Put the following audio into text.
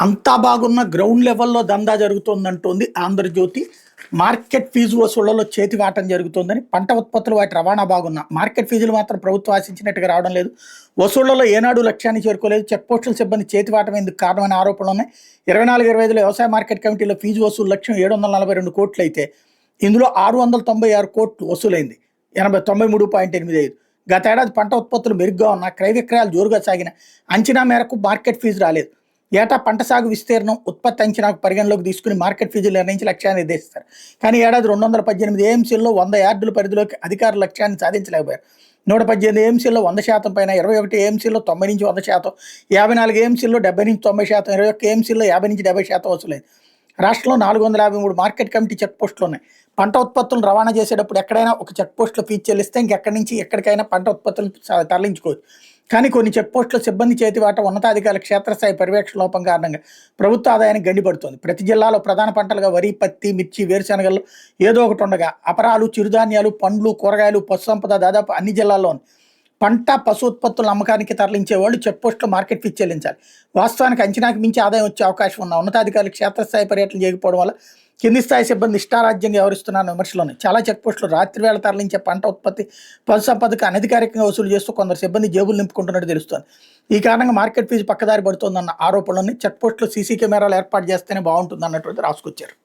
అంతా బాగున్న గ్రౌండ్ లెవెల్‌లో దందా జరుగుతోందంటోంది 'ఆంధ్రజ్యోతి'. మార్కెట్ ఫీజు వసూళ్లలో చేతివాటం జరుగుతోందని, పంట ఉత్పత్తులు వాటి రవాణా బాగున్నా మార్కెట్ ఫీజులు మాత్రం ప్రభుత్వం ఆశించినట్టుగా రావడం లేదు. వసూళ్లలో ఏనాడు లక్ష్యాన్ని చేరుకోలేదు. చెక్ పోస్టుల సిబ్బంది చేతివాటం ఎందుకు కారణమైన ఆరోపణలున్నాయి. 24, 25లో వ్యవసాయ మార్కెట్ కమిటీలో ఫీజు వసూలు లక్ష్యం 742 కోట్లయితే ఇందులో 696 కోట్లు వసూలైంది. 93.85. గతేడాది పంట ఉత్పత్తులు మెరుగ్గా ఉన్నా క్రయ విక్రయాలు జోరుగా సాగిన అంచనా మేరకు మార్కెట్ ఫీజు రాలేదు. ఏటా పంట సాగు విస్తీర్ణం, ఉత్పత్తి అంచనాకు పరిగణలోకి తీసుకుని మార్కెట్ ఫీజులు నిర్ణయించి లక్ష్యాన్ని నిర్దేశిస్తారు. కానీ ఏడాది 218 ఏఎంసీల్లో 100 యార్డుల పరిధిలోకి అధికారులు లక్ష్యాన్ని సాధించలేకపోయారు. 118 ఏఎంసీల్లో 100% పైన, 21 ఏఎంసీల్లో 90-100%, 54 ఏఎంసీల్లో 70-90%, 21 ఏఎంసీల్లో 50-70% వసూలైంది. రాష్ట్రంలో 453 మార్కెట్ కమిటీ చెక్ పోస్టులు ఉన్నాయి. పంట ఉత్పత్తులను రవాణా చేసేటప్పుడు ఎక్కడైనా ఒక చెక్ పోస్టులో ఫీజు చెల్లిస్తే ఇంకెక్కడి నుంచి ఎక్కడికైనా పంట ఉత్పత్తులను తరలించుకోవచ్చు. కానీ కొన్ని చెక్ పోస్టుల సిబ్బంది చేతివాట, ఉన్నతాధికారుల క్షేత్రస్థాయి పర్యవేక్షణ లోపం కారణంగా ప్రభుత్వ ఆదాయానికి గండిపడుతోంది. ప్రతి జిల్లాలో ప్రధాన పంటలుగా వరి, పత్తి, మిర్చి, వేరుశనగల్లో ఏదో ఒకటి ఉండగా అపరాలు, చిరుధాన్యాలు, పండ్లు, కూరగాయలు, పశు సంపద దాదాపు అన్ని జిల్లాల్లో ఉంది. పంట, పశు ఉత్పత్తుల అమ్మకానికి తరలించే వాళ్ళు చెక్ పోస్టులో మార్కెట్ ఫీజు చెల్లించాలి. వాస్తవానికి అంచనాకు మించి ఆదాయం వచ్చే అవకాశం ఉన్న ఉన్నతాధికారులు క్షేత్రస్థాయి పర్యటన చేయకపోవడం వల్ల కింది స్థాయి సిబ్బంది ఇష్టారాజ్యంగా వ్యవహరిస్తున్నారన్న విమర్శలు ఉన్నాయి. చాలా చెక్ పోస్టులు రాత్రి వేళ తరలించే పంట ఉత్పత్తి, పశు సంపదకు అనధికారికంగా వసూలు చేస్తూ కొందరు సిబ్బంది జేబులు నింపుకుంటున్నట్టు తెలుస్తోంది. ఈ కారణంగా మార్కెట్ ఫీజు పక్కదారి పడుతోందన్న ఆరోపణలని చెక్ పోస్టులో సీసీ కెమెరాలు ఏర్పాటు చేస్తేనే బాగుంటుంది అన్నటువంటి రాసుకొచ్చారు.